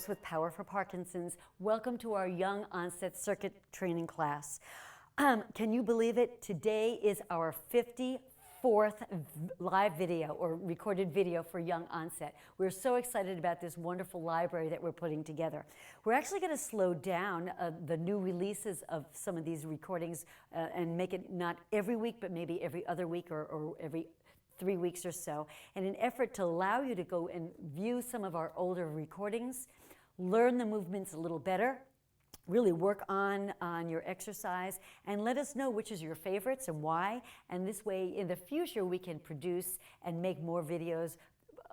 Lewis with Power for Parkinson's. Welcome to our Young Onset Circuit Training class. Can you believe it? Today is our 54th live video or recorded video for Young Onset. We're so excited about this wonderful library that we're putting together. We're actually going to slow down the new releases of some of these recordings and make it not every week, but maybe every other week or every 3 weeks or so, in an effort to allow you to go and view some of our older recordings, learn the movements a little better, really work on your exercise, and let us know which is your favorites and why. And this way, in the future, we can produce and make more videos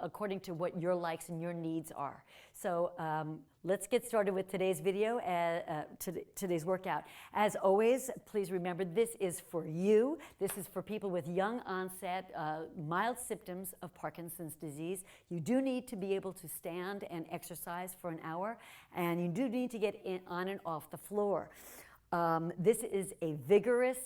according to what your likes and your needs are. So let's get started with today's video, today's workout. As always, please remember this is for you. This is for people with young onset, mild symptoms of Parkinson's disease. You do need to be able to stand and exercise for an hour, and you do need to get on and off the floor. This is a vigorous,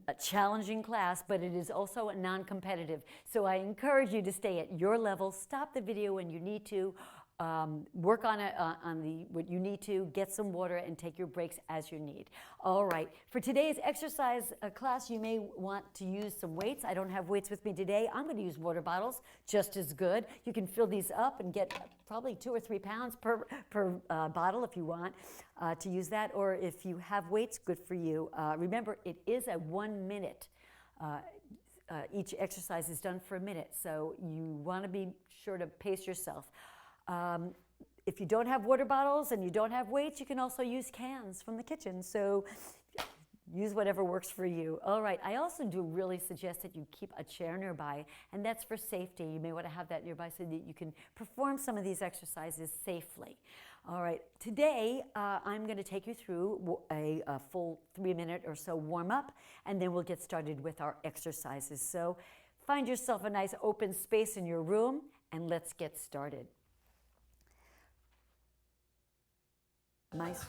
a challenging class, but it is also a non-competitive. So I encourage you to stay at your level, stop the video when you need to, work on what you need to, get some water, and take your breaks as you need. All right, for today's exercise class, you may want to use some weights. I don't have weights with me today. I'm going to use water bottles, just as good. You can fill these up and get probably 2 or 3 pounds per bottle if you want to use that, or if you have weights, good for you. Remember, it is a 1 minute. Each exercise is done for a minute, so you want to be sure to pace yourself. If you don't have water bottles and you don't have weights, you can also use cans from the kitchen. So use whatever works for you. All right, I also do really suggest that you keep a chair nearby, and that's for safety. You may want to have that nearby so that you can perform some of these exercises safely. All right, today I'm going to take you through a full 3-minute or so warm-up, and then we'll get started with our exercises. So find yourself a nice open space in your room, and let's get started. Nice.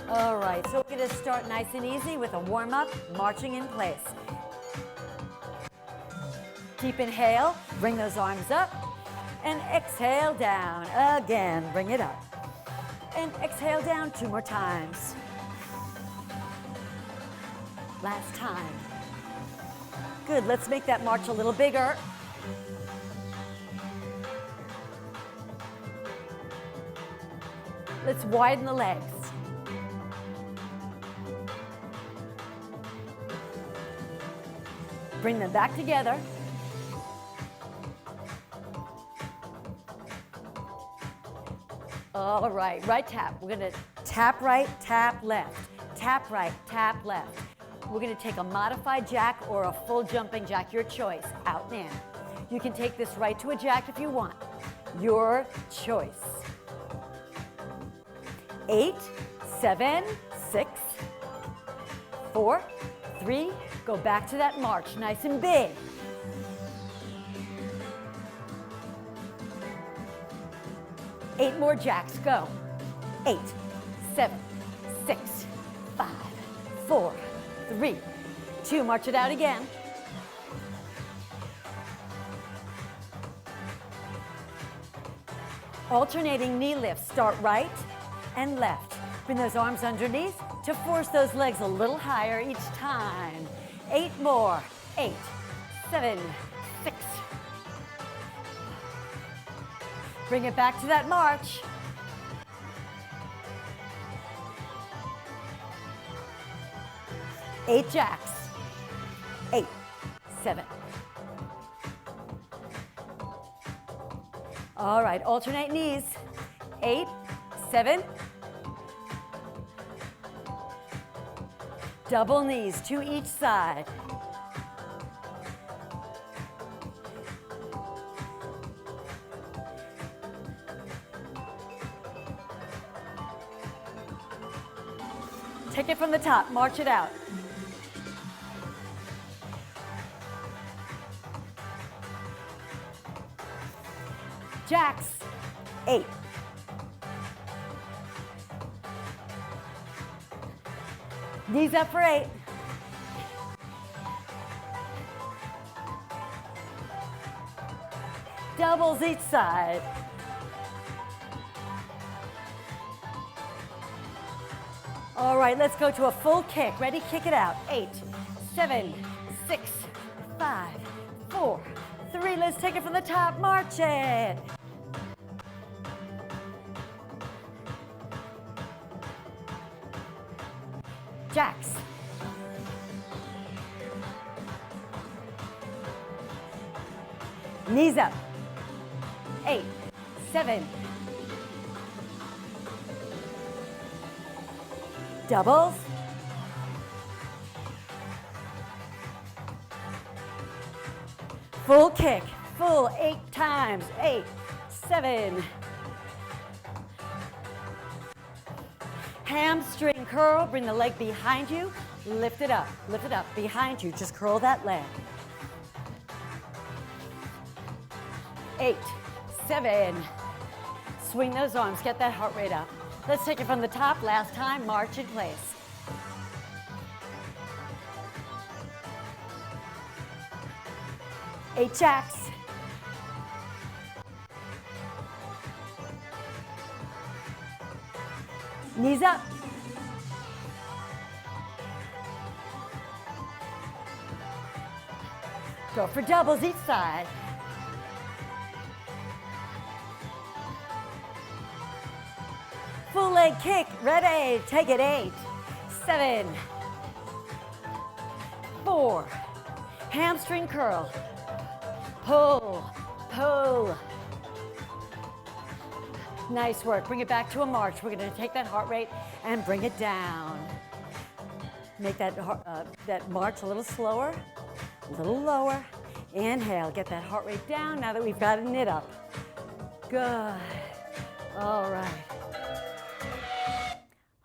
All right, so we're going to start nice and easy with a warm-up, marching in place. Deep inhale, bring those arms up, and exhale down. Again, bring it up. And exhale down 2 more times. Last time. Good, let's make that march a little bigger. Let's widen the legs. Bring them back together. All right, right tap. We're going to tap right, tap left. Tap right, tap left. We're going to take a modified jack or a full jumping jack, your choice, out and in. You can take this right to a jack if you want. Your choice. 8, 7, 6, 4, 3, go back to that march, nice and big. 8 more jacks, go. 8, 7, 6, 5, 4, 3, 2, march it out again. Alternating knee lifts, start right and left. Bring those arms underneath to force those legs a little higher each time. 8 more. 8, 7, 6. Bring it back to that march. Eight jacks. 8, 7. All right, alternate knees. 8, 7. Double knees to each side. Take it from the top, march it out. Jacks, 8. Knees up for 8. Doubles each side. All right, let's go to a full kick. Ready? Kick it out. 8, 7, 6, 5, 4, 3. Let's take it from the top. March it. Jacks. Knees up. 8, 7. Doubles. Full kick. Full 8 times. 8, 7. Hamstring curl. Bring the leg behind you. Lift it up. Lift it up. Behind you. Just curl that leg. 8, 7. Swing those arms. Get that heart rate up. Let's take it from the top. Last time. March in place. Eight jacks. Knees up. Go for doubles each side. Full leg kick. Ready. Take it. 8, 7, 4. Hamstring curl. Pull, pull. Nice work. Bring it back to a march. We're going to take that heart rate and bring it down. Make that march a little slower, a little lower. Inhale. Get that heart rate down now that we've got it knit up. Good. All right.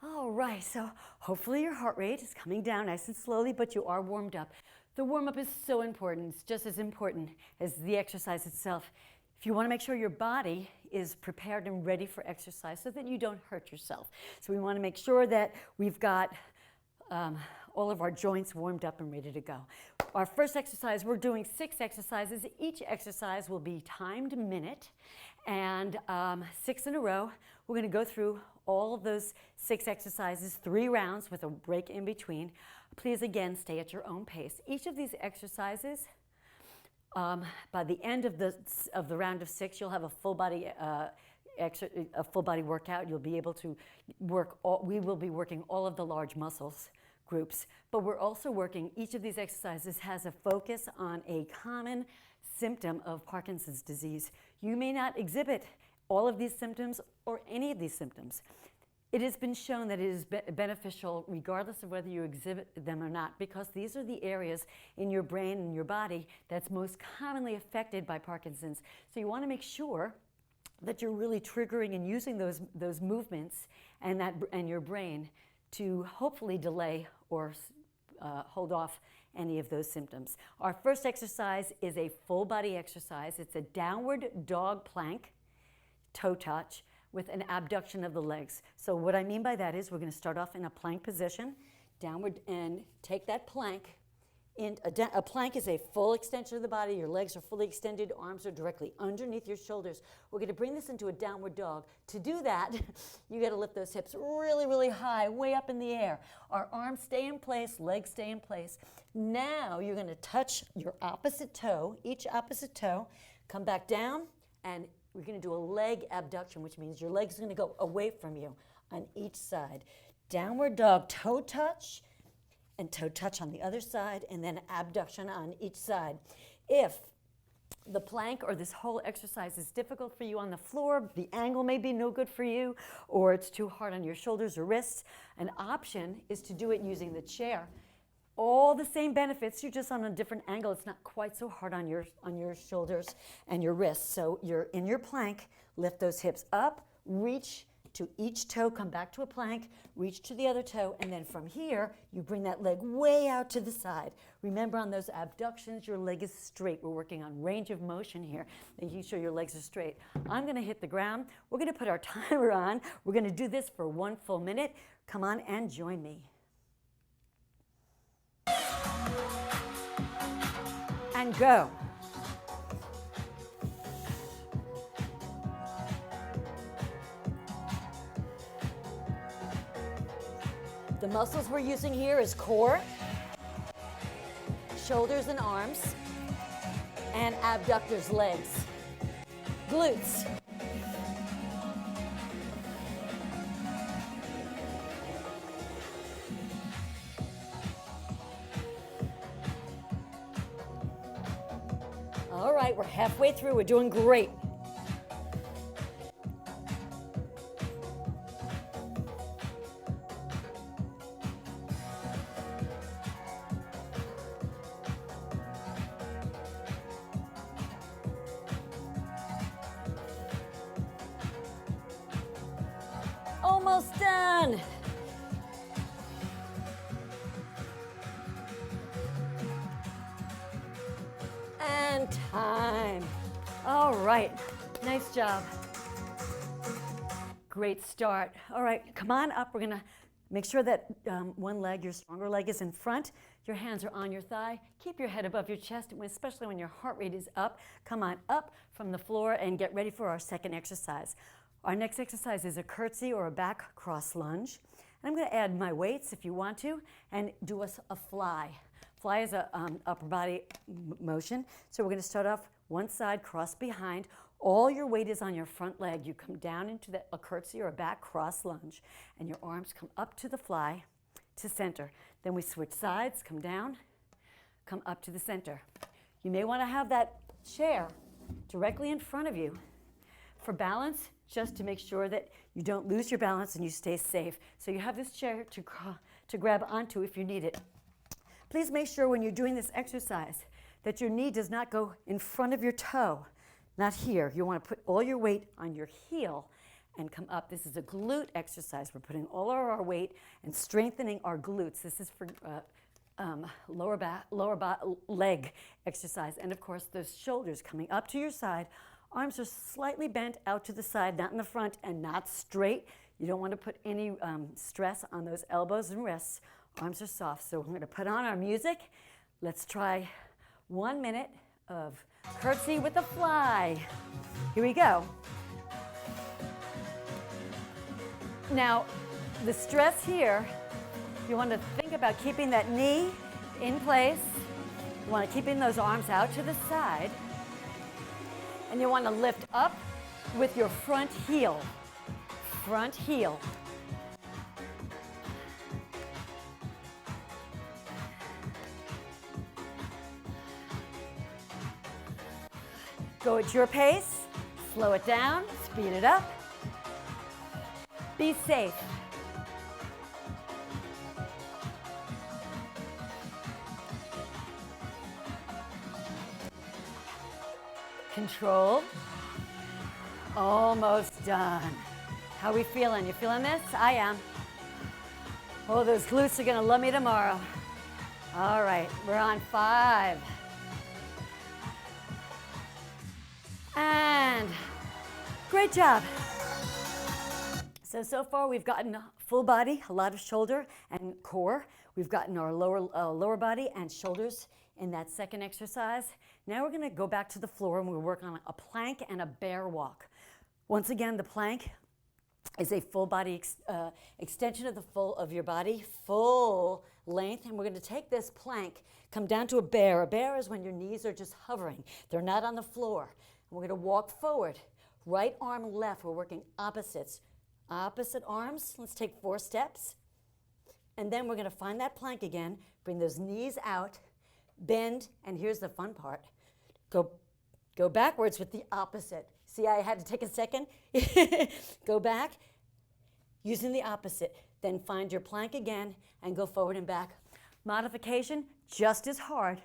All right. So hopefully your heart rate is coming down nice and slowly, but you are warmed up. The warm-up is so important. It's just as important as the exercise itself. If you want to make sure your body is prepared and ready for exercise so that you don't hurt yourself. So we want to make sure that we've got all of our joints warmed up and ready to go. Our first exercise, we're doing 6 exercises. Each exercise will be timed a minute and 6 in a row. We're going to go through all of those 6 exercises, 3 rounds with a break in between. Please, again, stay at your own pace. Each of these exercises, by the end of the round of 6, you'll have a full body workout. You'll be able to work. We will be working all of the large muscles groups, but we're also working. Each of these exercises has a focus on a common symptom of Parkinson's disease. You may not exhibit all of these symptoms or any of these symptoms. It has been shown that it is beneficial regardless of whether you exhibit them or not, because these are the areas in your brain and your body that's most commonly affected by Parkinson's. So you want to make sure that you're really triggering and using those movements and your brain to hopefully delay or hold off any of those symptoms. Our first exercise is a full body exercise. It's a downward dog plank, toe touch, with an abduction of the legs. So what I mean by that is we're going to start off in a plank position, downward, and take that plank. A plank is a full extension of the body. Your legs are fully extended, arms are directly underneath your shoulders. We're going to bring this into a downward dog. To do that, you got to lift those hips really, really high, way up in the air. Our arms stay in place, legs stay in place. Now you're going to touch your opposite toe, each opposite toe, come back down, and we're going to do a leg abduction, which means your legs are going to go away from you on each side. Downward dog, toe touch, and toe touch on the other side, and then abduction on each side. If the plank or this whole exercise is difficult for you on the floor, the angle may be no good for you, or it's too hard on your shoulders or wrists, an option is to do it using the chair. All the same benefits, you're just on a different angle. It's not quite so hard on your shoulders and your wrists. So you're in your plank, lift those hips up, reach to each toe, come back to a plank, reach to the other toe, and then from here, you bring that leg way out to the side. Remember, on those abductions, your leg is straight. We're working on range of motion here, making sure your legs are straight. I'm going to hit the ground. We're going to put our timer on. We're going to do this for 1 full minute. Come on and join me. And go. The muscles we're using here is core, shoulders and arms, and abductors, legs, glutes. All right, we're halfway through. We're doing great. Almost done. And time. All right, nice job. Great start. All right, come on up. We're gonna make sure that one leg, your stronger leg, is in front. Your hands are on your thigh. Keep your head above your chest, especially when your heart rate is up. Come on up from the floor and get ready for our second exercise. Our next exercise is a curtsy or a back cross lunge. And I'm going to add my weights if you want to and do a fly. Fly is a upper body motion. So we're going to start off one side, cross behind. All your weight is on your front leg. You come down into a curtsy or a back cross lunge, and your arms come up to the fly to center. Then we switch sides, come down, come up to the center. You may want to have that chair directly in front of you for balance, just to make sure that you don't lose your balance and you stay safe. So you have this chair to grab onto if you need it. Please make sure when you're doing this exercise that your knee does not go in front of your toe, not here. You want to put all your weight on your heel and come up. This is a glute exercise. We're putting all of our weight and strengthening our glutes. This is for lower leg exercise. And of course, those shoulders coming up to your side. Arms are slightly bent out to the side, not in the front and not straight. You don't want to put any stress on those elbows and wrists. Arms are soft. So we're going to put on our music. Let's try 1 minute of curtsy with a fly. Here we go. Now, the stress here, you want to think about keeping that knee in place. You want to keep those arms out to the side. And you want to lift up with your front heel. Front heel. Go at your pace. Slow it down. Speed it up. Be safe. Control. Almost done. How are we feeling? You feeling this? I am. Oh, those glutes are going to love me tomorrow. All right, we're on 5. And great job. So far we've gotten full body, a lot of shoulder and core. We've gotten our lower body and shoulders in that second exercise. Now we're going to go back to the floor and we'll work on a plank and a bear walk. Once again, the plank is a full body extension of your body, full length. And we're going to take this plank, come down to a bear. A bear is when your knees are just hovering. They're not on the floor. And we're going to walk forward. Right arm, left. We're working opposites. Opposite arms. Let's take 4 steps. And then we're going to find that plank again. Bring those knees out. Bend. And here's the fun part. Go backwards with the opposite. See, I had to take a second. Go back using the opposite. Then find your plank again and go forward and back. Modification, just as hard.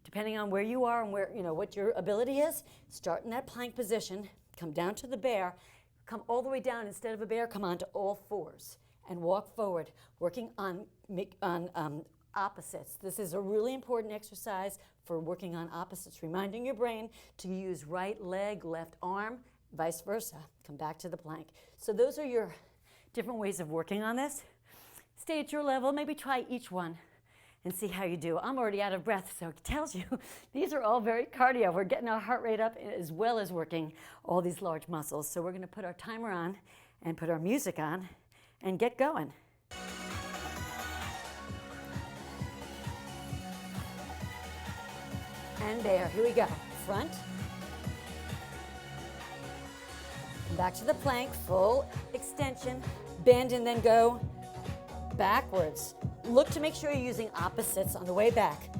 Depending on where you are and where, what your ability is, start in that plank position, come down to the bear, come all the way down. Instead of a bear, come onto all 4s and walk forward, working on opposites. This is a really important exercise for working on opposites, reminding your brain to use right leg, left arm, vice versa. Come back to the plank. So those are your different ways of working on this. Stay at your level, maybe try each one and see how you do. I'm already out of breath, so it tells you these are all very cardio. We're getting our heart rate up as well as working all these large muscles. So we're going to put our timer on and put our music on and get going. and bear. Here we go. Front. Back to the plank, full extension. Bend and then go backwards. Look to make sure you're using opposites on the way back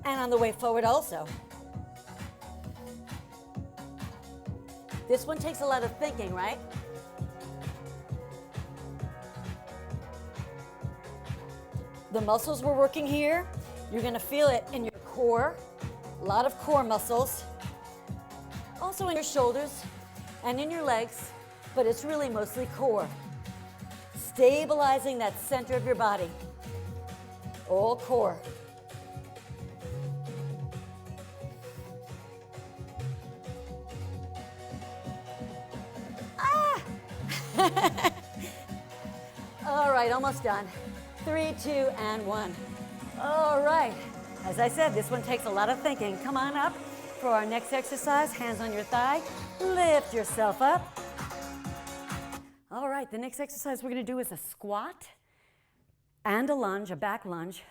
and on the way forward also. This one takes a lot of thinking, right? The muscles we're working here, you're going to feel it in your core, a lot of core muscles, also in your shoulders and in your legs, but it's really mostly core. Stabilizing that center of your body, all core. Ah! All right, almost done. 3, 2, and 1. All right. As I said, this one takes a lot of thinking. Come on up for our next exercise. Hands on your thigh. Lift yourself up. All right, the next exercise we're going to do is a squat and a lunge, a back lunge,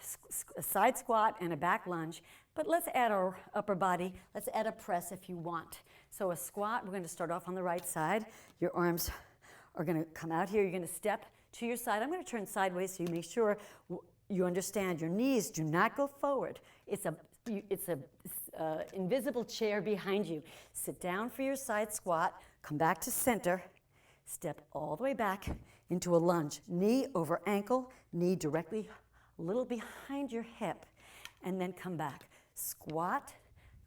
a side squat and a back lunge. But let's add our upper body. Let's add a press if you want. So a squat, we're going to start off on the right side. Your arms are going to come out here. You're going to step to your side. I'm going to turn sideways so you make sure you understand your knees do not go forward. It's a invisible chair behind you. Sit down for your side squat. Come back to center. Step all the way back into a lunge. Knee over ankle, knee directly a little behind your hip, and then come back. Squat.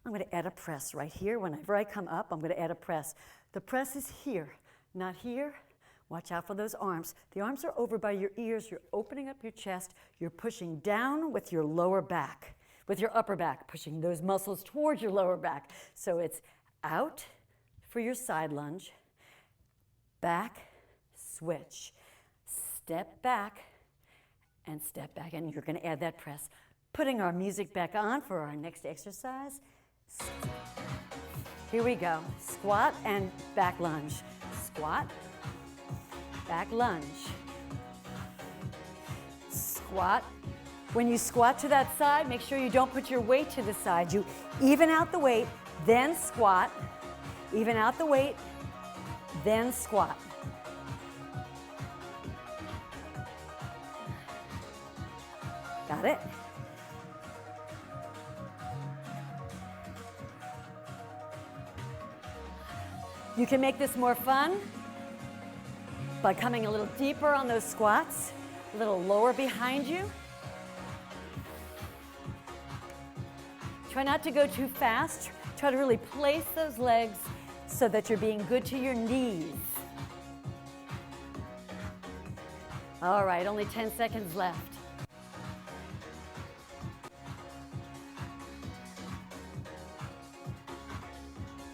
I'm going to add a press right here. Whenever I come up, I'm going to add a press. The press is here, not here. Watch out for those arms. The arms are over by your ears. You're opening up your chest. You're pushing down with your lower back, with your upper back, pushing those muscles towards your lower back. So it's out for your side lunge, back, switch, step back, and step back. And you're going to add that press. Putting our music back on for our next exercise. Here we go. Squat and back lunge. Squat. Back lunge. Squat. When you squat to that side, make sure you don't put your weight to the side. You even out the weight, then squat. Even out the weight, then squat. Got it? You can make this more fun by coming a little deeper on those squats, a little lower behind you. Try not to go too fast. Try to really place those legs so that you're being good to your knees. All right, only 10 seconds left.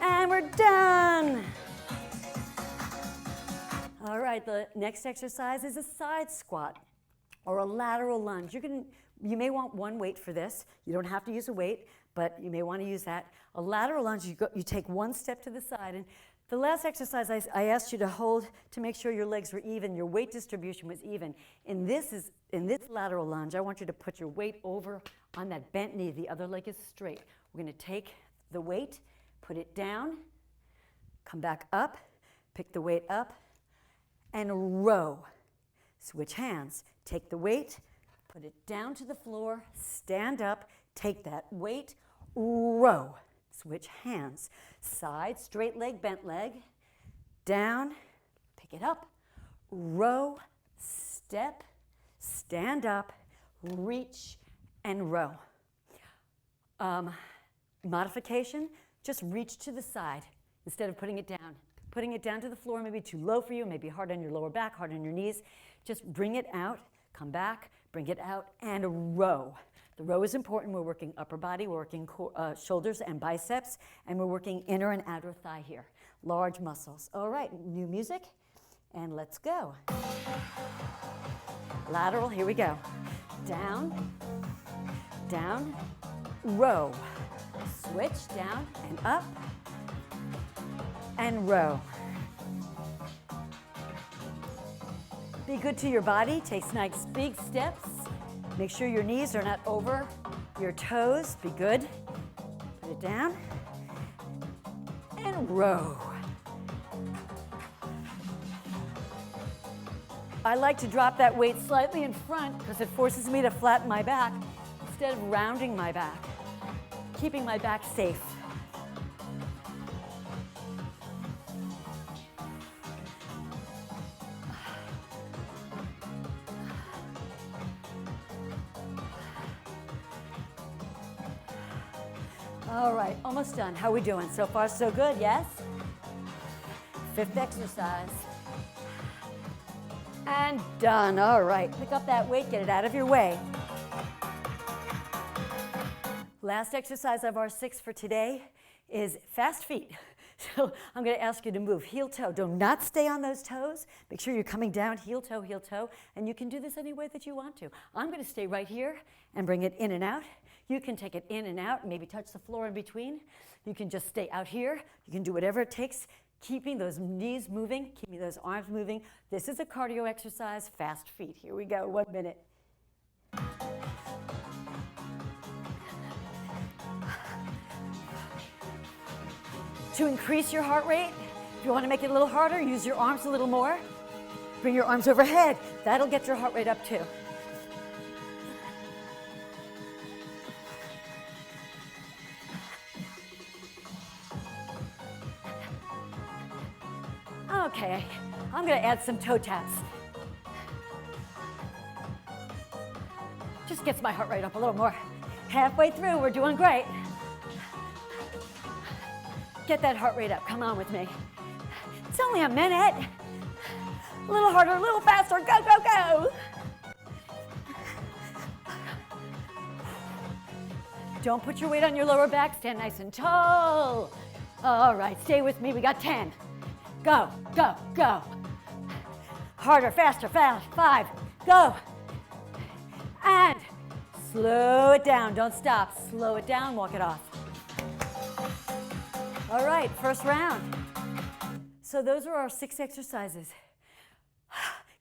And we're done. All right, the next exercise is a side squat or a lateral lunge. You may want one weight for this. You don't have to use a weight, but you may want to use that. A lateral lunge, you take one step to the side. And the last exercise I asked you to hold to make sure your legs were even, your weight distribution was even. In this lateral lunge, I want you to put your weight over on that bent knee. The other leg is straight. We're going to take the weight, put it down, come back up, pick the weight up, and row. Switch hands. Take the weight, put it down to the floor, stand up, take that weight, row. Switch hands. Side, straight leg, bent leg, down, pick it up, row, step, stand up, reach, and row. Modification, just reach to the side instead of putting it down. Putting it down to the floor may be too low for you, maybe hard on your lower back, hard on your knees. Just bring it out, come back, bring it out, and row. The row is important. We're working upper body, we're working shoulders and biceps, and we're working inner and outer thigh here. Large muscles. All right, new music, and let's go. Lateral, here we go. Down, down, row. Switch, down and up, and row. Be good to your body. Take nice big steps. Make sure your knees are not over your toes. Be good. Put it down. And row. I like to drop that weight slightly in front because it forces me to flatten my back instead of rounding my back, keeping my back safe. All right, almost done. How are we doing? So far, so good, yes? Fifth exercise. And done. All right, pick up that weight, get it out of your way. Last exercise of our 6 for today is fast feet. So I'm going to ask you to move heel toe. Do not stay on those toes. Make sure you're coming down heel toe, and you can do this any way that you want to. I'm going to stay right here and bring it in and out. You can take it in and out, and maybe touch the floor in between. You can just stay out here. You can do whatever it takes, keeping those knees moving, keeping those arms moving. This is a cardio exercise, fast feet. Here we go, 1 minute. To increase your heart rate, if you want to make it a little harder, use your arms a little more. Bring your arms overhead. That'll get your heart rate up too. Okay, I'm going to add some toe taps. Just gets my heart rate up a little more. Halfway through, we're doing great. Get that heart rate up. Come on with me. It's only a minute. A little harder, a little faster. Go, go, go. Don't put your weight on your lower back. Stand nice and tall. All right, stay with me. We got 10. Go, go, go. Harder, faster, fast. 5, go. And slow it down. Don't stop. Slow it down, walk it off. All right, first round. So those are our 6 exercises.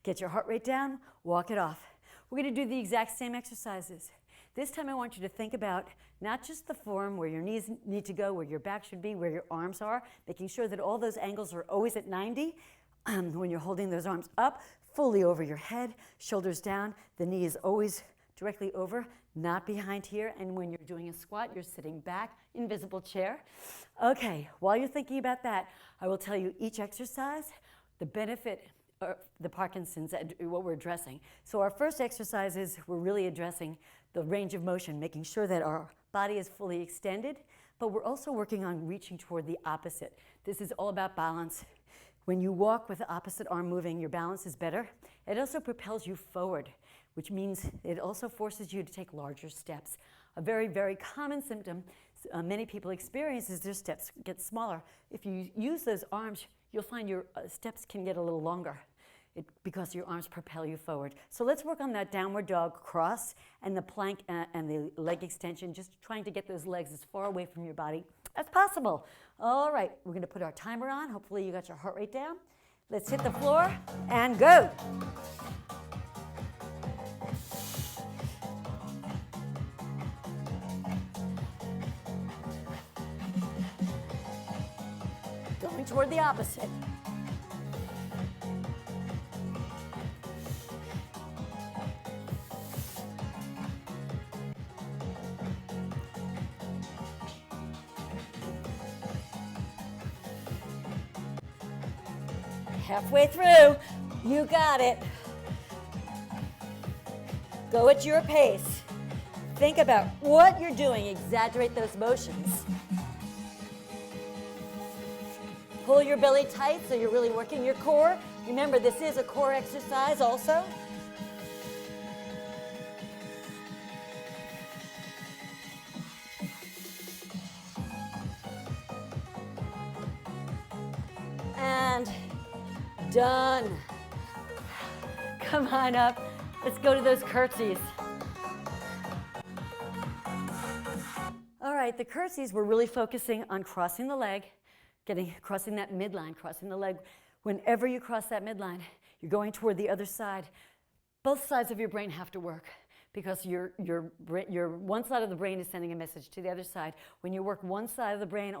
Get your heart rate down, walk it off. We're going to do the exact same exercises. This time I want you to think about not just the form where your knees need to go, where your back should be, where your arms are, making sure that all those angles are always at 90 when you're holding those arms up, fully over your head, shoulders down, the knee is always directly over, not behind here, and when you're doing a squat, you're sitting back, invisible chair. Okay, while you're thinking about that, I will tell you each exercise, the benefit of the Parkinsons, what we're addressing. So our first exercises, we're really addressing the range of motion, making sure that our body is fully extended, but we're also working on reaching toward the opposite. This is all about balance. When you walk with the opposite arm moving, your balance is better. It also propels you forward, which means it also forces you to take larger steps. A very, very common symptom many people experience is their steps get smaller. If you use those arms, you'll find your steps can get a little longer because your arms propel you forward. So let's work on that downward dog cross and the plank and the leg extension, just trying to get those legs as far away from your body as possible. All right, we're going to put our timer on. Hopefully you got your heart rate down. Let's hit the floor and go. Going toward the opposite. Halfway through, you got it. Go at your pace. Think about what you're doing. Exaggerate those motions. Pull your belly tight so you're really working your core. Remember, this is a core exercise also. And done. Come on up. Let's go to those curtsies. All right, the curtsies, we're really focusing on crossing the leg, crossing that midline, crossing the leg. Whenever you cross that midline, you're going toward the other side. Both sides of your brain have to work. because your one side of the brain is sending a message to the other side. When you work one side of the brain,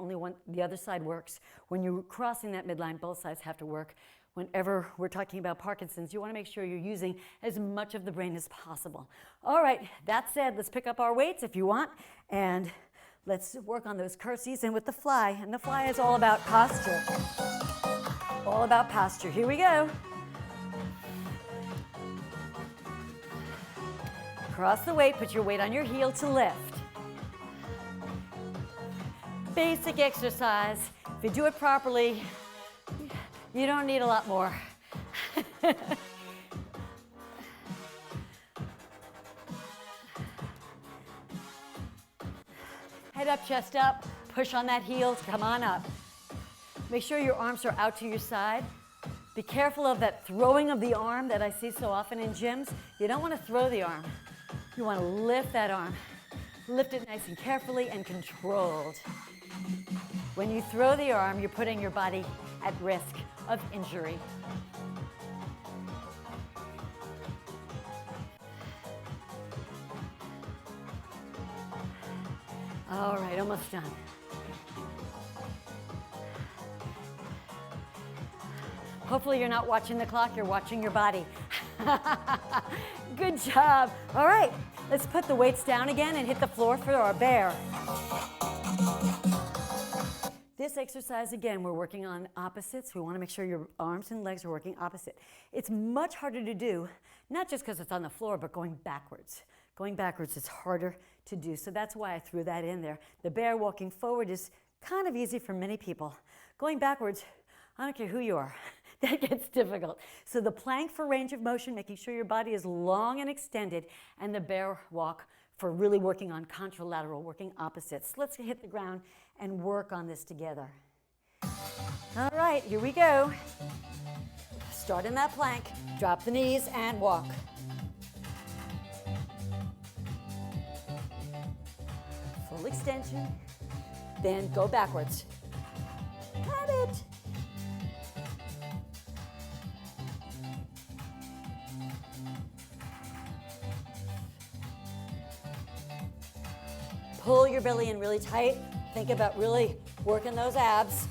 the other side works. When you're crossing that midline, both sides have to work. Whenever we're talking about Parkinson's, you want to make sure you're using as much of the brain as possible. All right, that said, let's pick up our weights if you want, and let's work on those curtsies and with the fly. And the fly is all about posture. All about posture. Here we go. Cross the weight, put your weight on your heel to lift. Basic exercise. If you do it properly, you don't need a lot more. Head up, chest up, push on that heel, come on up. Make sure your arms are out to your side. Be careful of that throwing of the arm that I see so often in gyms. You don't want to throw the arm. You want to lift that arm. Lift it nice and carefully and controlled. When you throw the arm, you're putting your body at risk of injury. All right, almost done. Hopefully you're not watching the clock, you're watching your body. Good job. All right, let's put the weights down again and hit the floor for our bear. This exercise, again, we're working on opposites. We want to make sure your arms and legs are working opposite. It's much harder to do, not just because it's on the floor, but going backwards. Going backwards is harder to do, so that's why I threw that in there. The bear walking forward is kind of easy for many people. Going backwards, I don't care who you are. That gets difficult. So the plank for range of motion, making sure your body is long and extended, and the bear walk for really working on contralateral, working opposites. Let's hit the ground and work on this together. All right, here we go. Start in that plank, drop the knees and walk. Full extension, then go backwards. Got it. Pull your belly in really tight. Think about really working those abs.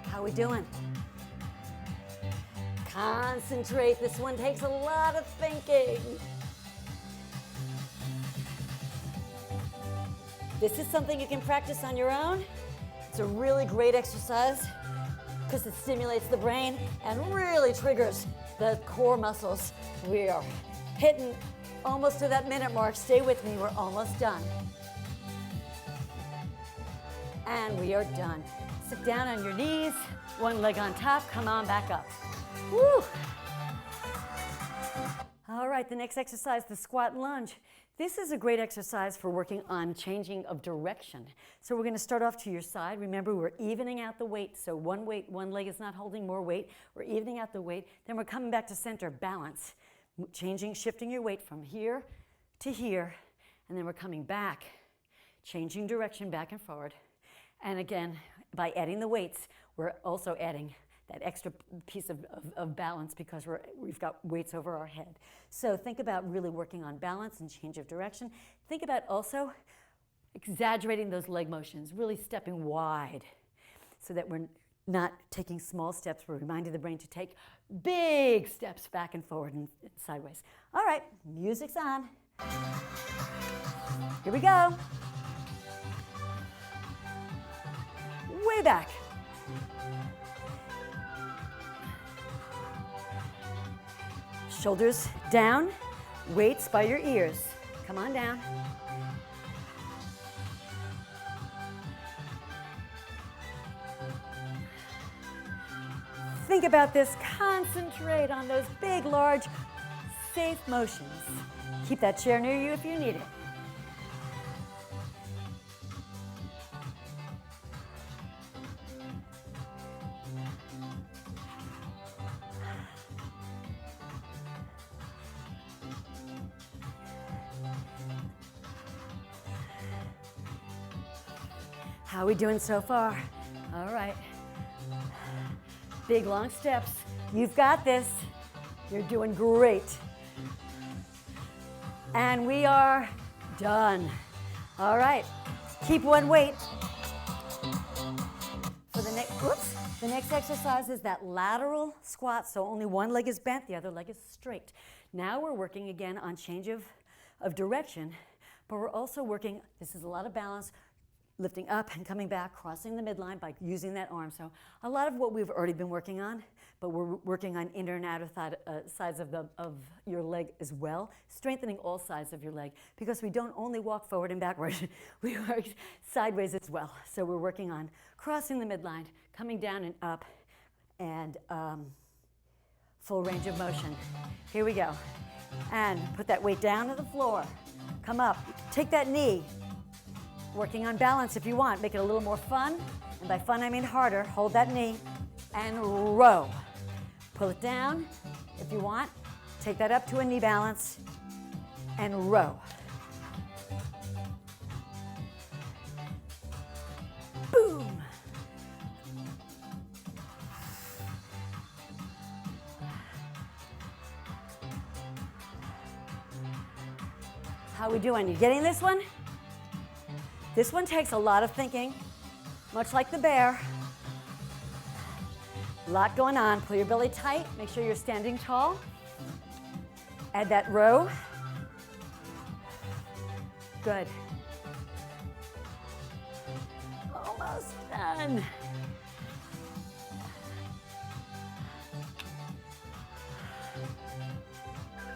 How are we doing? Concentrate. This one takes a lot of thinking. This is something you can practice on your own. It's a really great exercise because it stimulates the brain and really triggers the core muscles. We are hitting almost to that minute mark. Stay with me, we're almost done. And we are done. Sit down on your knees, one leg on top, come on back up. Woo! All right, the next exercise, the squat and lunge. This is a great exercise for working on changing of direction. So we're gonna start off to your side. Remember, we're evening out the weight. So one leg is not holding more weight. We're evening out the weight. Then we're coming back to center, balance. Shifting your weight from here to here, and then we're coming back, changing direction back and forward. And again, by adding the weights, we're also adding that extra piece of balance because we've got weights over our head. So think about really working on balance and change of direction. Think about also exaggerating those leg motions, really stepping wide so that we're not taking small steps. We're reminding the brain to take big steps back and forward and sideways. All right, music's on. Here we go. Way back. Shoulders down, weights by your ears. Come on down. Think about this, concentrate on those big, large, safe motions. Keep that chair near you if you need it. How are we doing so far? All right. Big long steps. You've got this. You're doing great. And we are done. All right, keep one weight. For the next exercise is that lateral squat, so only one leg is bent, the other leg is straight. Now we're working again on change of direction, but we're also working, this is a lot of balance, lifting up and coming back, crossing the midline by using that arm. So a lot of what we've already been working on, but we're working on inner and outer sides of your leg as well, strengthening all sides of your leg, because we don't only walk forward and backward, we work sideways as well. So we're working on crossing the midline, coming down and up, and full range of motion. Here we go. And put that weight down to the floor. Come up, take that knee. Working on balance if you want, make it a little more fun, and by fun I mean harder. Hold that knee and row. Pull it down if you want. Take that up to a knee balance and row. Boom. How are we doing? You getting this one? This one takes a lot of thinking, much like the bear. A lot going on. Pull your belly tight. Make sure you're standing tall. Add that row. Good. Almost done.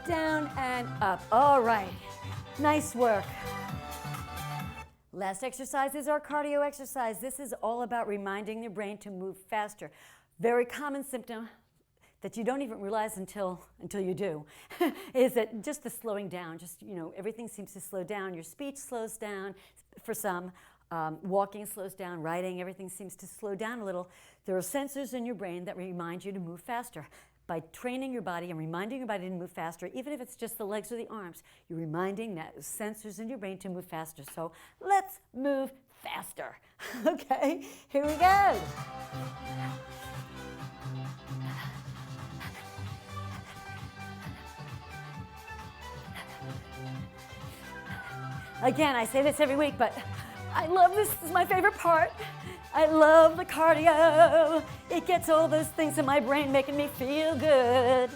Down and up. All right. Nice work. Last exercise is our cardio exercise. This is all about reminding your brain to move faster. Very common symptom that you don't even realize until you do is that just the slowing down, everything seems to slow down. Your speech slows down for some, walking slows down, writing, everything seems to slow down a little. There are sensors in your brain that remind you to move faster. By training your body and reminding your body to move faster, even if it's just the legs or the arms, you're reminding that sensors in your brain to move faster. So let's move faster. Okay, here we go. Again, I say this every week, but I love this. This is my favorite part. I love the cardio. It gets all those things in my brain making me feel good.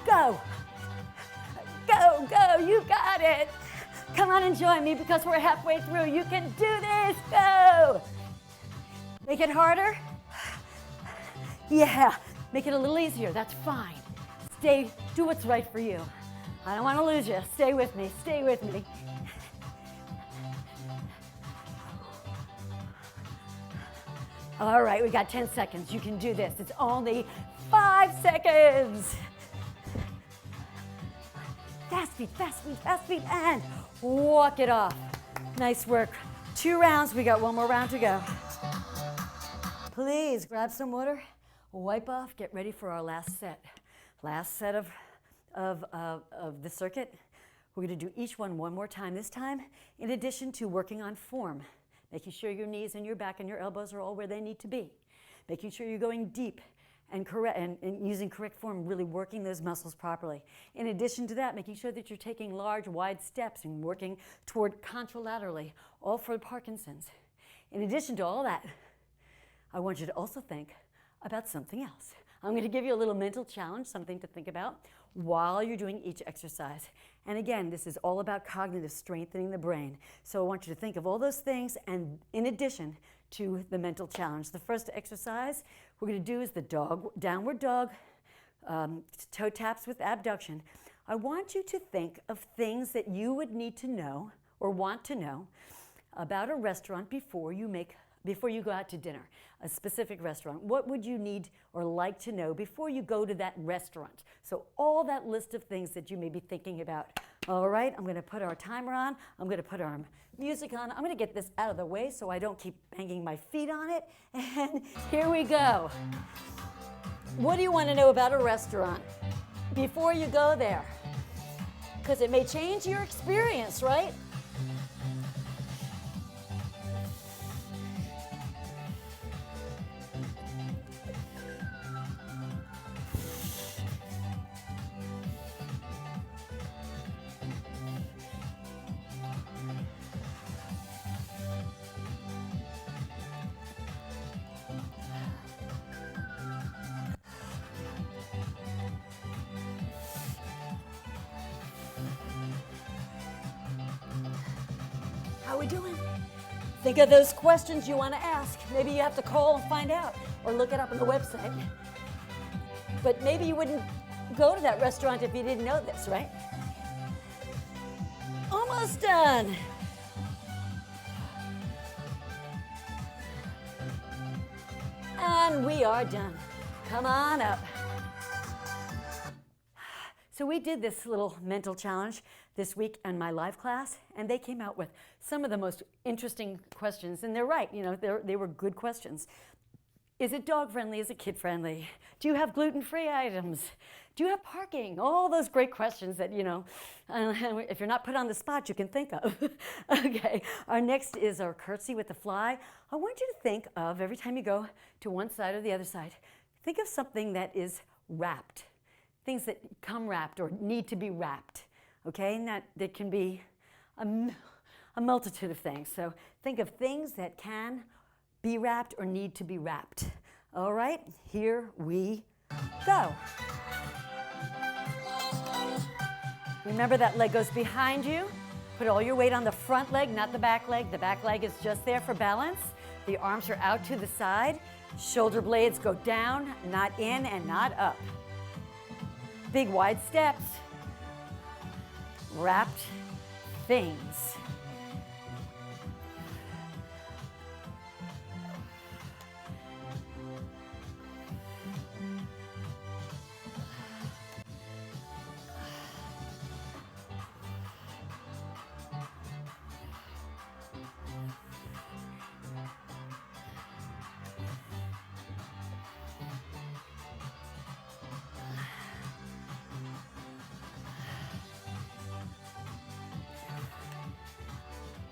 Go. Go, go, you got it. Come on and join me because we're halfway through. You can do this, go. Make it harder? Yeah, make it a little easier, that's fine. Stay, do what's right for you. I don't want to lose you. Stay with me. Stay with me. All right, we got 10 seconds. You can do this. It's only 5 seconds. Fast feet, fast feet, fast feet, and walk it off. Nice work. 2 rounds. We got 1 more round to go. Please grab some water, wipe off, get ready for our last set. Last set of the circuit. We're going to do each one more time this time, in addition to working on form, making sure your knees and your back and your elbows are all where they need to be, making sure you're going deep and correct and using correct form, really working those muscles properly. In addition to that, making sure that you're taking large, wide steps and working toward contralaterally, all for Parkinsons. In addition to all that, I want you to also think about something else. I'm going to give you a little mental challenge, something to think about while you're doing each exercise. And again, this is all about cognitive strengthening the brain. So I want you to think of all those things and in addition to the mental challenge. The first exercise we're going to do is the downward dog, toe taps with abduction. I want you to think of things that you would need to know or want to know about a restaurant before you go out to dinner, a specific restaurant. What would you need or like to know before you go to that restaurant? So all that list of things that you may be thinking about. All right, I'm going to put our timer on. I'm going to put our music on. I'm going to get this out of the way so I don't keep banging my feet on it. And here we go. What do you want to know about a restaurant before you go there? Because it may change your experience, right? How are we doing? Think of those questions you want to ask. Maybe you have to call and find out or look it up on the website. But maybe you wouldn't go to that restaurant if you didn't know this, right? Almost done. And we are done. Come on up. So we did this little mental challenge this week in my live class, and they came out with some of the most interesting questions. And they're right, you know, they were good questions. Is it dog friendly? Is it kid friendly? Do you have gluten-free items? Do you have parking? All those great questions that, you know, if you're not put on the spot, you can think of. Okay, our next is our curtsy with the fly. I want you to think of, every time you go to one side or the other side, think of something that is wrapped. Things that come wrapped or need to be wrapped, okay? And that can be a multitude of things. So think of things that can be wrapped or need to be wrapped. All right, here we go. Remember that leg goes behind you. Put all your weight on the front leg, not the back leg. The back leg is just there for balance. The arms are out to the side. Shoulder blades go down, not in and not up. Big wide steps. Wrapped things.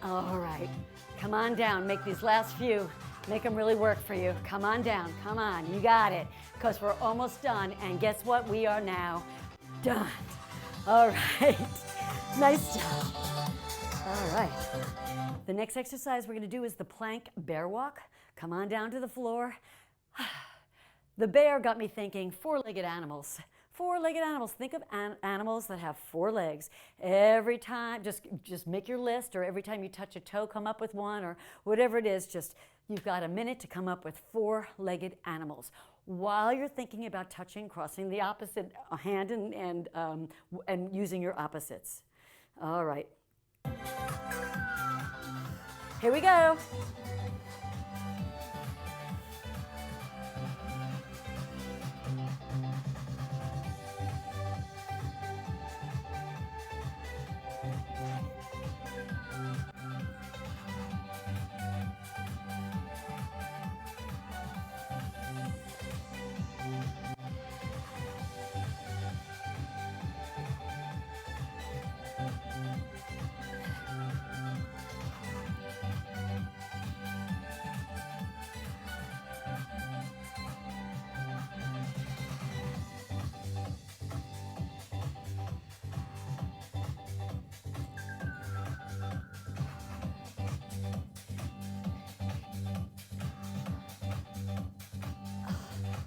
All right, come on down. Make these last few, make them really work for you. Come on down, come on, you got it. Because we're almost done, and guess what? We are now done. All right, nice job. All right, the next exercise we're gonna do is the plank bear walk. Come on down to the floor. The bear got me thinking four-legged animals. Four-legged animals. Think of animals that have four legs. Every time, just make your list, or every time you touch a toe, come up with one, or whatever it is, just you've got a minute to come up with four-legged animals. While you're thinking about touching, crossing the opposite hand and using your opposites. All right. Here we go.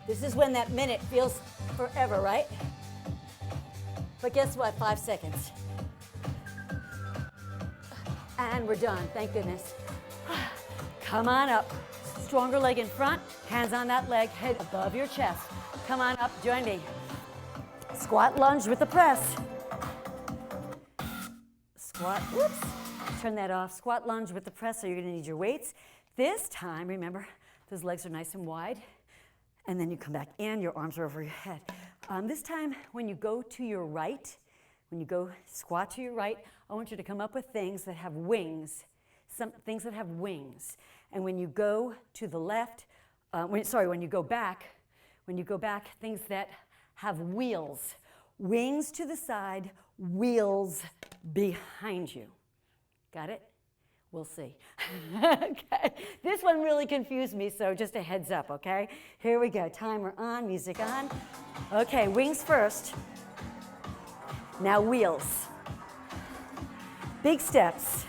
This is when that minute feels forever, right? But guess what? 5 seconds. And we're done, thank goodness. Come on up. Stronger leg in front, hands on that leg, head above your chest. Come on up, join me. Squat lunge with the press. Squat, whoops, turn that off. Squat lunge with the press, so you're gonna need your weights. This time, remember, those legs are nice and wide. And then you come back in, your arms are over your head. This time, when you go to your right, when you go squat to your right, I want you to come up with things that have wings, some things that have wings. And when you go to the left, when you go back, things that have wheels. Wings to the side, wheels behind you. Got it? We'll see. Okay, this one really confused me, so just a heads up, okay? Here we go, timer on, music on. Okay, wings first. Now wheels. Big steps.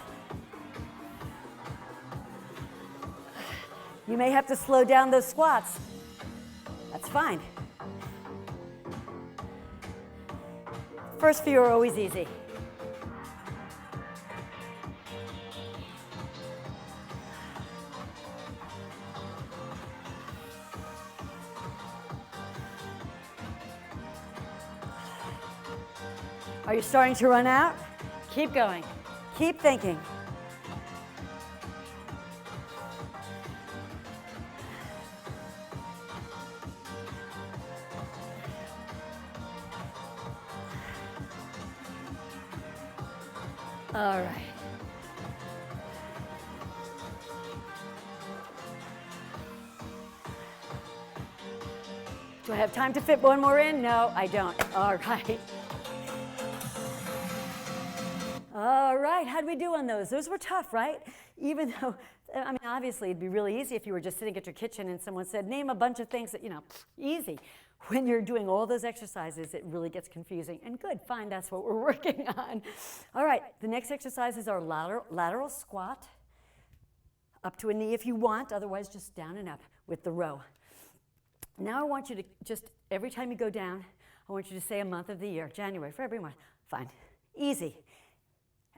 You may have to slow down those squats. That's fine. First few are always easy. Are you starting to run out? Keep going. Keep thinking. All right. Do I have time to fit one more in? No, I don't. All right. All right, how'd we do on those? Those were tough, right? Even though, I mean, obviously it'd be really easy if you were just sitting at your kitchen and someone said, name a bunch of things that, easy. When you're doing all those exercises, it really gets confusing. And good, fine, that's what we're working on. All right, the next exercise is our lateral squat. Up to a knee if you want, otherwise just down and up with the row. Now I want you to just, every time you go down, I want you to say a month of the year, January, for every month. Fine, easy.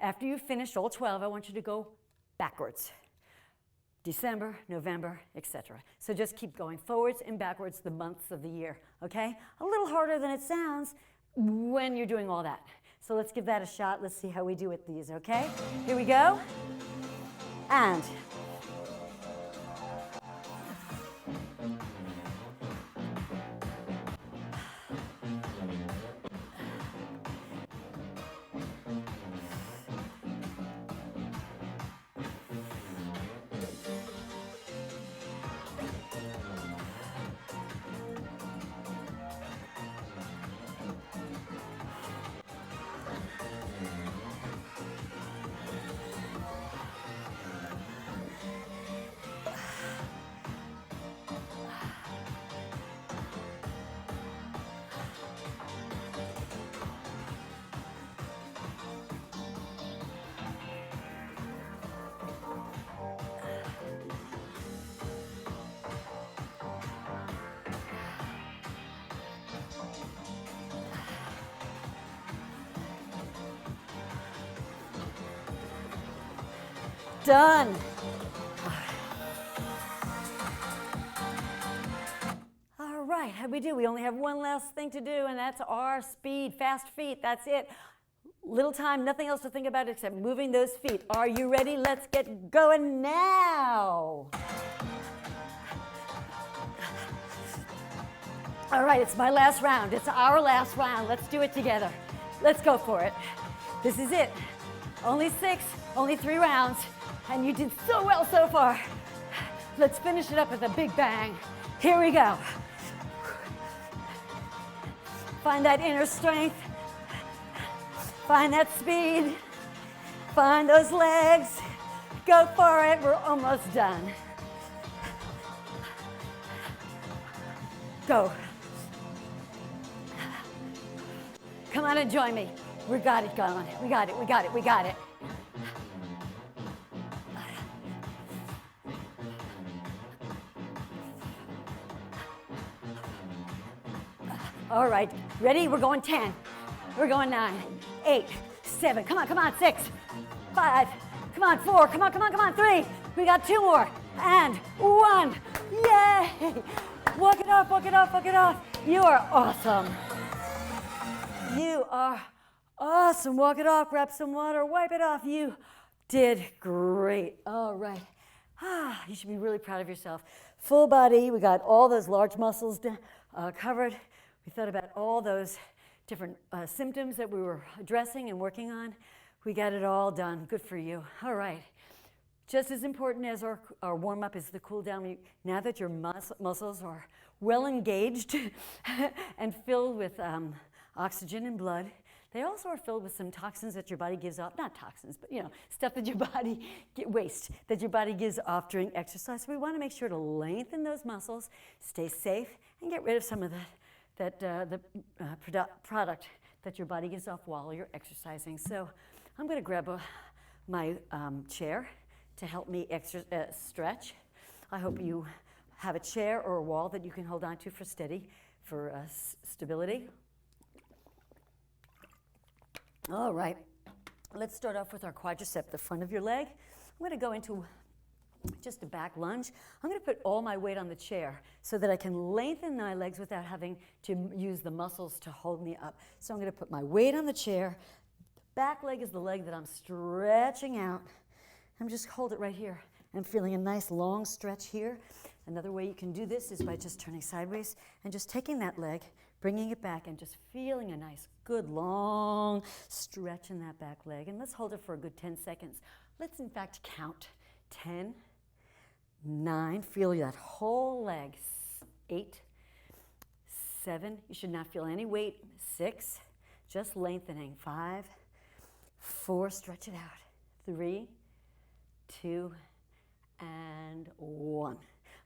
After you've finished all 12, I want you to go backwards. December, November, etc. So just keep going forwards and backwards the months of the year, okay? A little harder than it sounds when you're doing all that. So let's give that a shot. Let's see how we do with these, okay? Here we go. And done. All right, how'd we do? We only have one last thing to do, and that's our speed, fast feet. That's it. Little time, nothing else to think about except moving those feet. Are you ready? Let's get going now. All right, it's my last round. It's our last round. Let's do it together. Let's go for it. This is it. Only 6, only 3 rounds. And you did so well so far. Let's finish it up with a big bang. Here we go. Find that inner strength. Find that speed. Find those legs. Go for it. We're almost done. Go. Come on and join me. We got it going. We got it. We got it. We got it. All right, ready? We're going 10. We're going 9, 8, 7. Come on, come on. 6, 5. Come on, 4. Come on, come on, come on. 3. We got 2 more. And 1. Yay! Walk it off, walk it off, walk it off. You are awesome. You are awesome. Walk it off, grab some water, wipe it off. You did great. All right. You should be really proud of yourself. Full body. We got all those large muscles covered. We thought about all those different symptoms that we were addressing and working on. We got it all done. Good for you. All right. Just as important as our warm-up is the cool down. Now that your muscles are well engaged and filled with oxygen and blood, they also are filled with some toxins that your body gives off. Not toxins, but stuff that your body, waste that your body gives off during exercise. So we want to make sure to lengthen those muscles, stay safe, and get rid of some of the product that your body gives off while you're exercising. So I'm going to grab my chair to help me stretch. I hope you have a chair or a wall that you can hold on to for stability. All right, let's start off with our quadricep, the front of your leg. I'm going to go into just a back lunge. I'm going to put all my weight on the chair so that I can lengthen my legs without having to use the muscles to hold me up. So I'm going to put my weight on the chair. The back leg is the leg that I'm stretching out. I'm just hold it right here. I'm feeling a nice long stretch here. Another way you can do this is by just turning sideways and just taking that leg, bringing it back, and just feeling a nice, good, long stretch in that back leg. And let's hold it for a good 10 seconds. Let's, in fact, count. 10, 9, feel that whole leg. 8, 7, you should not feel any weight. 6, just lengthening. 5, 4, stretch it out. 3, 2, and 1.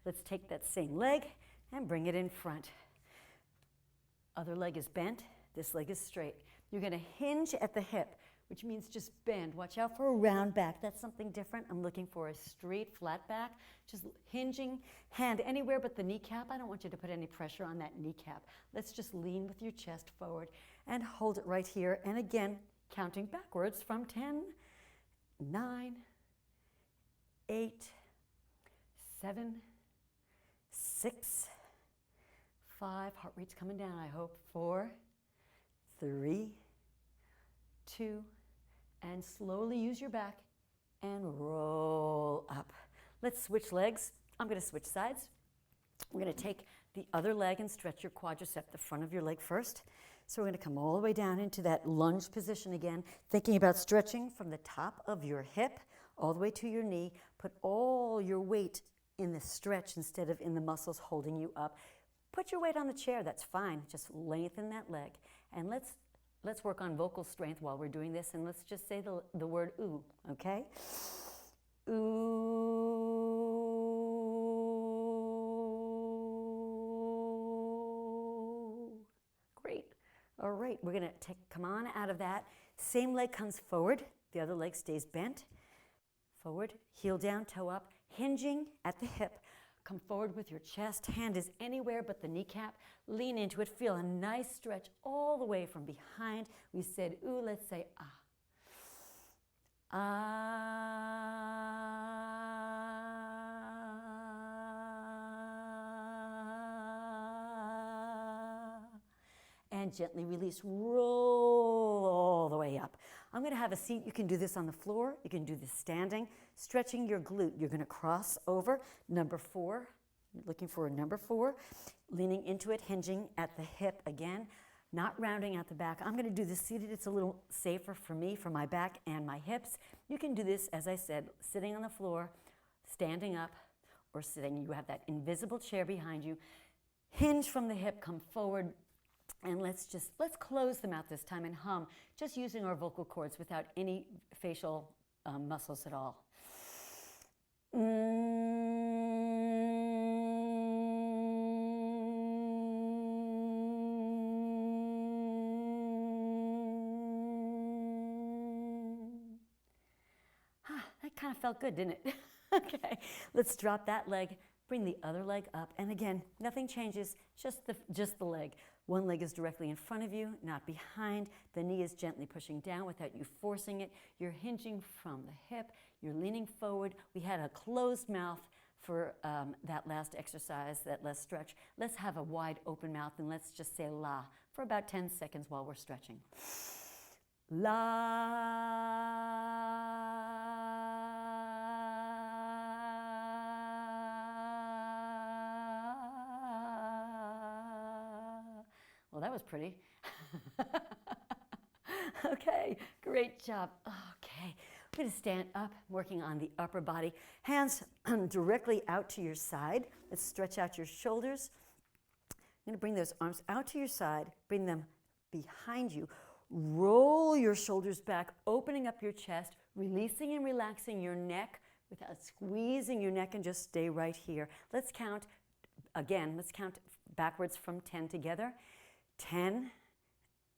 Let's take that same leg and bring it in front. Other leg is bent, this leg is straight. You're going to hinge at the hip, which means just bend. Watch out for a round back. That's something different. I'm looking for a straight, flat back. Just hinging, hand anywhere but the kneecap. I don't want you to put any pressure on that kneecap. Let's just lean with your chest forward and hold it right here. And again, counting backwards from 10, 9, 8, 7, 6, 5, heart rate's coming down, I hope. 4, 3, 2, and slowly use your back and roll up. Let's switch legs. I'm going to switch sides. We're going to take the other leg and stretch your quadricep, the front of your leg first. So we're going to come all the way down into that lunge position again, thinking about stretching from the top of your hip all the way to your knee. Put all your weight in the stretch instead of in the muscles holding you up. Put your weight on the chair, that's fine. Just lengthen that leg. And let's work on vocal strength while we're doing this, and let's just say the word ooh, okay? Ooh. Great. All right, we're gonna come on out of that. Same leg comes forward, the other leg stays bent. Forward, heel down, toe up, hinging at the hip. Come forward with your chest, hand is anywhere but the kneecap. Lean into it, feel a nice stretch all the way from behind. We said ooh, let's say ah. Ah. And gently release, roll all the way up. I'm going to have a seat. You can do this on the floor. You can do this standing, stretching your glute. You're going to cross over. Number 4, looking for a number 4, leaning into it, hinging at the hip again, not rounding out the back. I'm going to do this seated. It's a little safer for me, for my back and my hips. You can do this, as I said, sitting on the floor, standing up, or sitting. You have that invisible chair behind you. Hinge from the hip, come forward. And let's close the mouth this time and hum, just using our vocal cords without any facial muscles at all. That kind of felt good, didn't it? Okay, let's drop that leg, bring the other leg up, and again, nothing changes, just the leg. One leg is directly in front of you, not behind. The knee is gently pushing down without you forcing it. You're hinging from the hip. You're leaning forward. We had a closed mouth for that last exercise, that last stretch. Let's have a wide open mouth, and let's just say la for about 10 seconds while we're stretching. La. Well, that was pretty. Okay, great job. Okay, we're going to stand up, working on the upper body. Hands directly out to your side. Let's stretch out your shoulders. I'm going to bring those arms out to your side, bring them behind you. Roll your shoulders back, opening up your chest, releasing and relaxing your neck without squeezing your neck, and just stay right here. Let's count, again, let's count backwards from 10 together. 10,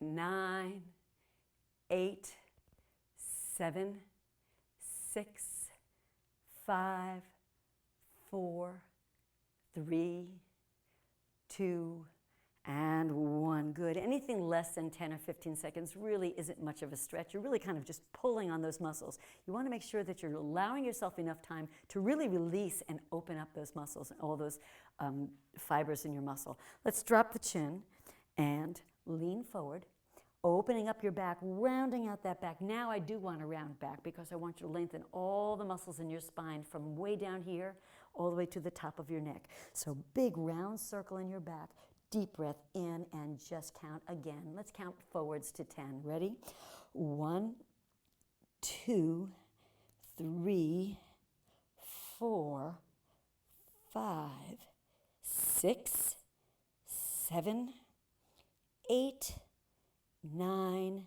9, 8, 7, 6, 5, 4, 3, 2, and 1. Good. Anything less than 10 or 15 seconds really isn't much of a stretch. You're really kind of just pulling on those muscles. You want to make sure that you're allowing yourself enough time to really release and open up those muscles and all those fibers in your muscle. Let's drop the chin and lean forward, opening up your back, rounding out that back. Now I do want to round back because I want you to lengthen all the muscles in your spine from way down here all the way to the top of your neck. So big round circle in your back. Deep breath in and just count again. Let's count forwards to 10. Ready? 1, 2, 3, 4, 5, 6, 7, 8, 9,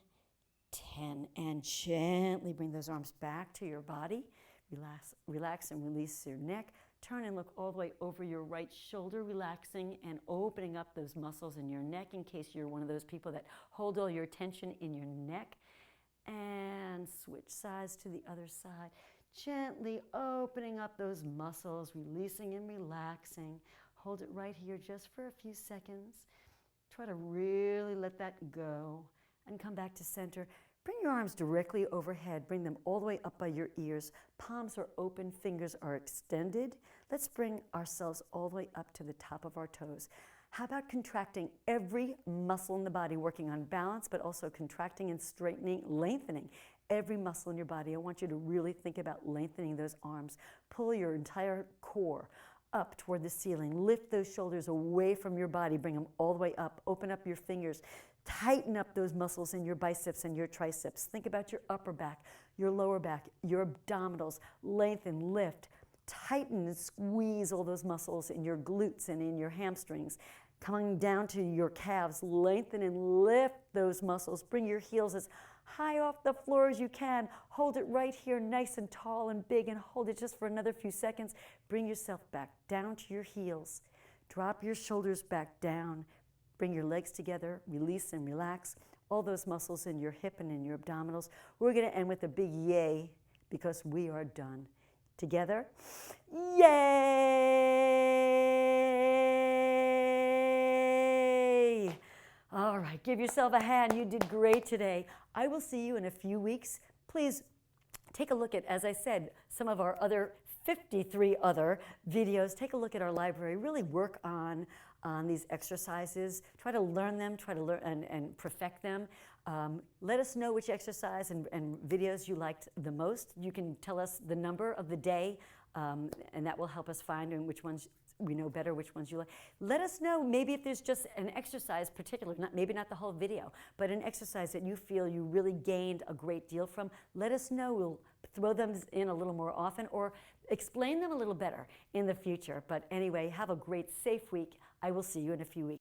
10. And gently bring those arms back to your body. Relax and release your neck. Turn and look all the way over your right shoulder, relaxing and opening up those muscles in your neck in case you're one of those people that hold all your tension in your neck. And switch sides to the other side. Gently opening up those muscles, releasing and relaxing. Hold it right here just for a few seconds. Try to really let that go and come back to center. Bring your arms directly overhead. Bring them all the way up by your ears. Palms are open, fingers are extended. Let's bring ourselves all the way up to the top of our toes. How about contracting every muscle in the body, working on balance, but also contracting and straightening, lengthening every muscle in your body. I want you to really think about lengthening those arms. Pull your entire core up toward the ceiling. Lift those shoulders away from your body. Bring them all the way up. Open up your fingers. Tighten up those muscles in your biceps and your triceps. Think about your upper back, your lower back, your abdominals. Lengthen, lift, tighten and squeeze all those muscles in your glutes and in your hamstrings. Coming down to your calves, lengthen and lift those muscles. Bring your heels as high off the floor as you can. Hold it right here, nice and tall and big, and hold it just for another few seconds. Bring yourself back down to your heels. Drop your shoulders back down. Bring your legs together, release and relax all those muscles in your hip and in your abdominals. We're going to end with a big yay because we are done. Together, yay! All right, give yourself a hand. You did great today. I will see you in a few weeks. Please take a look at, as I said, some of our other 53 other videos. Take a look at our library. Really work on these exercises. Try to learn them, try to learn and perfect them. Let us know which exercise and videos you liked the most. You can tell us the number of the day, and that will help us find which ones we know better, which ones you like. Let us know maybe if there's just an exercise particular, maybe not the whole video, but an exercise that you feel you really gained a great deal from. Let us know. We'll throw them in a little more often or explain them a little better in the future. But anyway, have a great, safe week. I will see you in a few weeks.